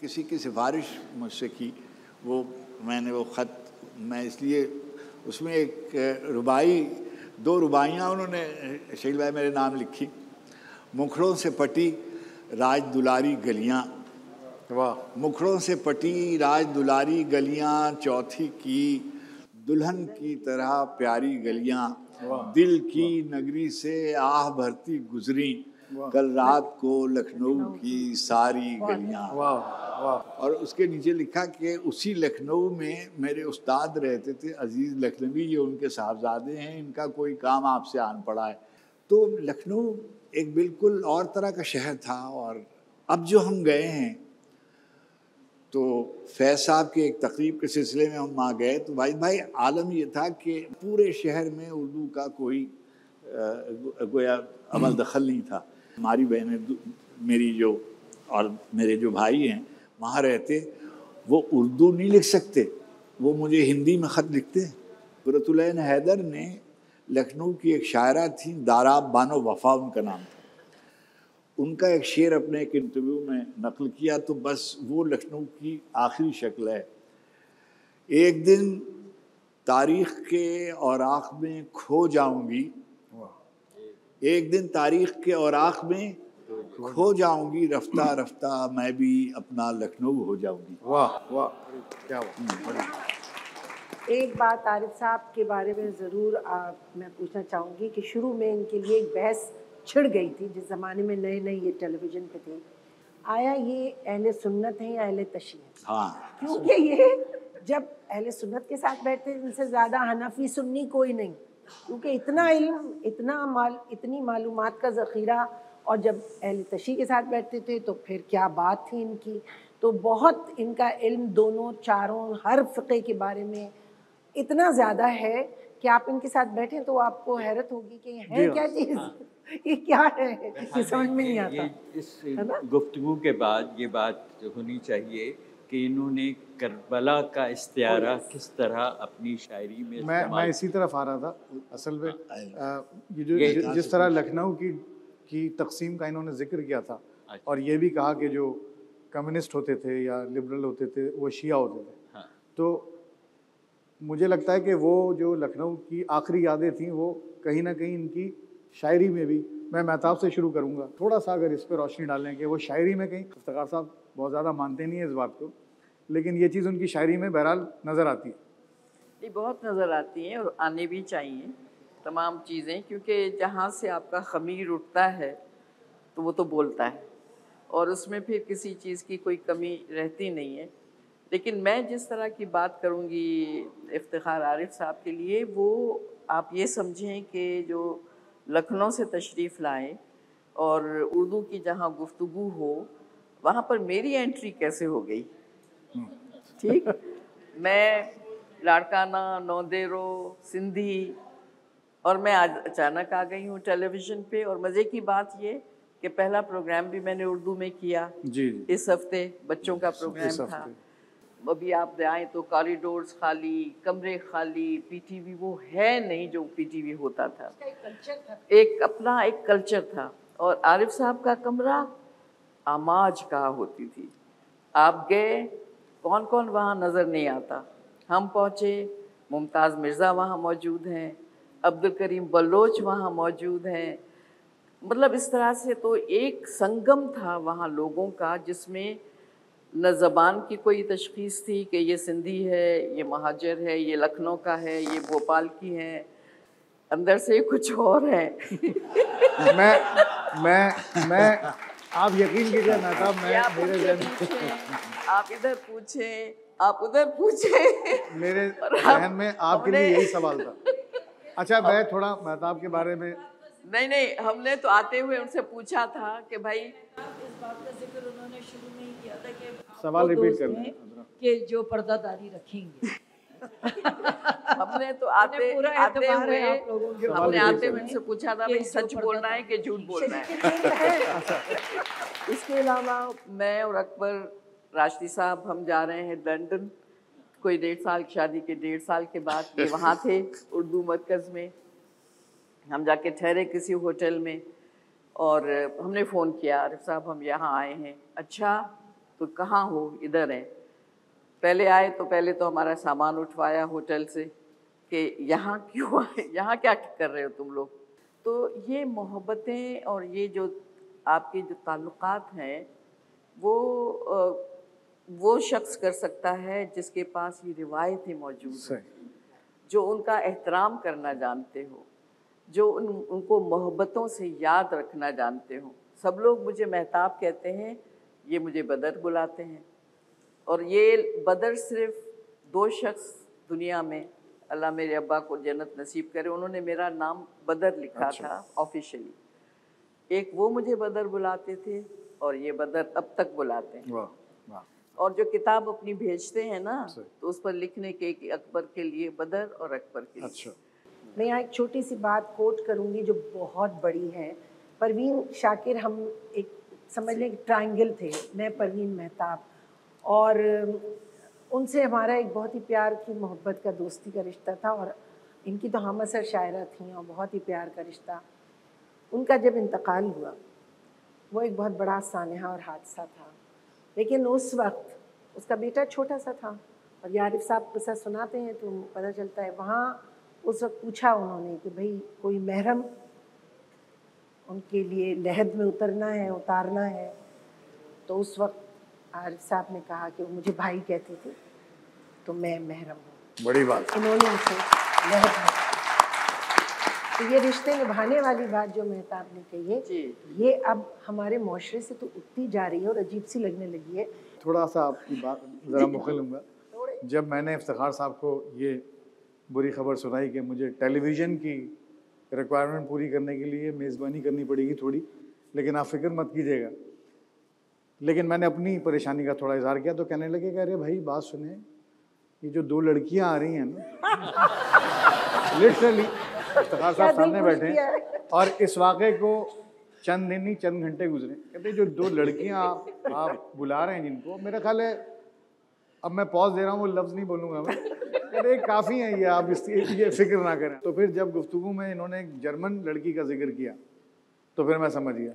किसी की सिफारिश मुझसे की, वो मैंने वो ख़त मैं इसलिए उसमें एक रुबाई 2 रुबाइयाँ उन्होंने शकील भाई मेरे नाम लिखी। मुखड़ों से पटी राज दुलारी गलियाँ, वाह, मुखड़ों से पटी राज दुलारी गलियाँ, चौथी की दुल्हन की तरह प्यारी गलियाँ, दिल की नगरी से आह भरती गुजरी, कल रात को लखनऊ की सारी गलियाँ। वाह, वाह। और उसके नीचे लिखा कि उसी लखनऊ में मेरे उस्ताद रहते थे अजीज़ लखनवी, ये उनके साहबजादे हैं, इनका कोई काम आपसे आन पड़ा है। तो लखनऊ एक बिल्कुल और तरह का शहर था। और अब जो हम गए हैं तो फैज़ साहब के एक तकरीब के सिलसिले में हम वहाँ गए, तो भाई आलम ये था कि पूरे शहर में उर्दू का कोई गोया अमल दखल नहीं था। हमारी बहनें मेरी जो और मेरे जो भाई हैं वहाँ रहते, वो उर्दू नहीं लिख सकते, वो मुझे हिंदी में ख़त लिखते। कुरतुलैन हैदर ने लखनऊ की एक शायरा थी, दाराब बानो वफ़ा उनका नाम था, उनका एक शेर अपने एक इंटरव्यू में नकल किया, तो बस वो लखनऊ की आखिरी शक्ल है। एक दिन तारीख़ के औराक़ में खो जाऊंगी, एक दिन तारीख़ के औराक़ में खो जाऊंगी, रफ्ता रफ्ता मैं भी अपना लखनऊ हो जाऊंगी। वाह वाह, क्या बात। एक बात आरिफ साहब के बारे में ज़रूर मैं पूछना चाहूँगी कि शुरू में इनके लिए एक बहस छिड़ गई थी, जिस ज़माने में नए नए ये टेलीविज़न पे थे, आया ये अहले सुन्नत हैं या अहले तशी हैं? हाँ, क्योंकि ये जब अहले सुन्नत के साथ बैठते हैं, इनसे ज़्यादा हनफी सुन्नी कोई नहीं, क्योंकि इतना इल्म, इतनी मालूमात का ज़ख़ीरा। और जब अहले तशी के साथ बैठते थे तो फिर क्या बात थी इनकी। तो बहुत इनका इल्म दोनों चारों हर फ़िक़े के बारे में इतना ज़्यादा है कि आप इनके साथ बैठें तो आपको हैरत होगी कि है क्या चीज़, ये क्या है, ये समझ में नहीं आता। इस गुफ्तगू के बाद ये बात होनी चाहिए कि इन्होंने करबला का इस्तिआरा किस तरह अपनी शायरी में मैं इसी तरफ आ रहा था असल में। ये जो जिस तरह लखनऊ की तकसीम का इन्होंने जिक्र किया था, और ये भी कहा कि जो कम्युनिस्ट होते थे या लिबरल होते थे वो शिया होते थे। हाँ। तो मुझे लगता है कि वो जो लखनऊ की आखिरी यादें थीं वो कहीं ना कहीं इनकी शायरी में भी, मैं महताब से शुरू करूँगा, थोड़ा सा अगर इस पर रोशनी डालें कि वो शायरी में कहीं, इफ्तिखार साहब बहुत ज़्यादा मानते नहीं है इस बात को, लेकिन ये चीज़ उनकी शायरी में बहरहाल नज़र आती है। ये बहुत नज़र आती हैं और आने भी चाहिए तमाम चीज़ें, क्योंकि जहाँ से आपका ख़मीर उठता है तो वो तो बोलता है और उसमें फिर किसी चीज़ की कोई कमी रहती नहीं है। लेकिन मैं जिस तरह की बात करूँगी इफ्तिखार आरिफ साहब के लिए, वो आप ये समझें कि जो लखनऊ से तशरीफ़ लाएँ और उर्दू की जहाँ गुफ्तगू हो, वहाँ पर मेरी एंट्री कैसे हो गई। ठीक, मैं लाड़काना, नौदेरो, सिंधी, और मैं आज अचानक आ गई हूँ टेलीविज़न पे। और मज़े की बात ये कि पहला प्रोग्राम भी मैंने उर्दू में किया जी। इस हफ्ते बच्चों का प्रोग्राम था। अभी आप आएँ तो कॉरिडोर्स खाली, कमरे खाली, पीटीवी वो है नहीं जो पीटीवी होता था, एक अपना एक कल्चर था। और आरिफ साहब का कमरा आमाज कहा होती थी। आप गए, कौन कौन वहाँ नज़र नहीं आता। हम पहुँचे, मुमताज़ मिर्ज़ा वहाँ मौजूद हैं, अब्दुल करीम बलोच वहाँ मौजूद हैं। मतलब इस तरह से तो एक संगम था वहाँ लोगों का, जिसमें न ज़बान की कोई तशख़ीस थी कि ये सिंधी है, ये महाजर है, ये लखनऊ का है, ये भोपाल की है, अंदर से कुछ और है। मैं आप यकीन कीजिए महताब, मैं मेरे आप इधर पूछें, आप उधर पूछें, मेरे जहन में आपके लिए यही सवाल था। अच्छा, मैं थोड़ा महताब के बारे में नहीं, हमने तो आते हुए उनसे पूछा था कि भाई, इस बात का जिक्र उन्होंने शुरू में ही किया था कि सवाल रिपीट कर लें कि जो पर्दादारी रखेंगे। हमने तो आते हुए उनसे पूछा था भाई सच बोलना है कि झूठ बोलना है। इसके अलावा मैं और अकबर राशिदी साहब हम जा रहे हैं लंदन, कोई 1.5 साल शादी के 1.5 साल के बाद ये वहाँ थे उर्दू मरकज़ में। हम जाके ठहरे किसी होटल में और हमने फ़ोन किया, आरिफ साहब हम यहाँ आए हैं। अच्छा, तो कहाँ हो, इधर है। पहले आए तो पहले तो हमारा सामान उठवाया होटल से कि यहाँ क्यों आए, यहाँ क्या कर रहे हो तुम लोग। तो ये मोहब्बतें और ये जो आपके जो ताल्लुकात हैं वो शख्स कर सकता है जिसके पास ये रिवायतें मौजूद हैं, जो उनका एहतराम करना जानते हो, जो उनको मोहब्बतों से याद रखना जानते हो। सब लोग मुझे महताब कहते हैं, ये मुझे बदर बुलाते हैं। और ये बदर सिर्फ 2 शख्स दुनिया में, अल्लाह मेरे अब्बा को जन्नत नसीब करे, उन्होंने मेरा नाम बदर लिखा था ऑफिशियली। एक वो मुझे बदर बुलाते थे और ये बदर अब तक बुलाते हैं। वाह वाह। और जो किताब अपनी भेजते हैं ना, तो उस पर लिखने के कि अकबर के लिए बदर और अकबर के लिए। अच्छा, मैं यहाँ एक छोटी सी बात कोट करूँगी जो बहुत बड़ी है। परवीन शाकिर, हम एक समझ लें ट्रायंगल थे, मैं परवीन मेहताब, और उनसे हमारा एक बहुत ही प्यार की मोहब्बत का दोस्ती का रिश्ता था। और इनकी तो हम असर शायरा थी और बहुत ही प्यार का रिश्ता। उनका जब इंतकाल हुआ वो एक बहुत बड़ा सानहा और हादसा था, लेकिन उस वक्त उसका बेटा छोटा सा था। और यारिफ साहब किस्सा सुनाते हैं तो पता चलता है, वहाँ उस वक्त पूछा उन्होंने कि भाई कोई महरम उनके लिए लहद में उतारना है। तो उस वक्त आरिफ साहब ने कहा कि वो मुझे भाई कहते थे, तो मैं महरम हूँ। बड़ी बात। इन्होंने उनसे लहद में, तो ये रिश्ते निभाने वाली बात जो मेहताब ने कही है, ये अब हमारे मुआशरे से तो उठती जा रही है और अजीब सी लगने लगी है। थोड़ा सा आपकी बात ज़रा मुखल लूँगा। जब मैंने इफ्तिखार साहब को ये बुरी खबर सुनाई कि मुझे टेलीविज़न की रिक्वायरमेंट पूरी करने के लिए मेज़बानी करनी पड़ेगी थोड़ी, लेकिन आप फिक्र मत कीजिएगा, लेकिन मैंने अपनी परेशानी का थोड़ा इजहार किया, तो कहने लगे कि अरे भाई बात सुने, ये जो 2 लड़कियां आ रही हैं ना, लिटरली इफ्तिखार साहब सामने बैठे हैं और इस वाक़े को चंद दिन नहीं चंद घंटे गुजरे, कहते जो 2 लड़कियां आप बुला रहे हैं जिनको, मेरा ख्याल है अब मैं पॉज दे रहा हूँ, वो लफ्ज़ नहीं बोलूँगा मैं, कहते काफ़ी है ये, आप ये फिक्र ना करें। तो फिर जब गुफ्तगू में इन्होंने एक जर्मन लड़की का जिक्र किया तो फिर मैं समझ गया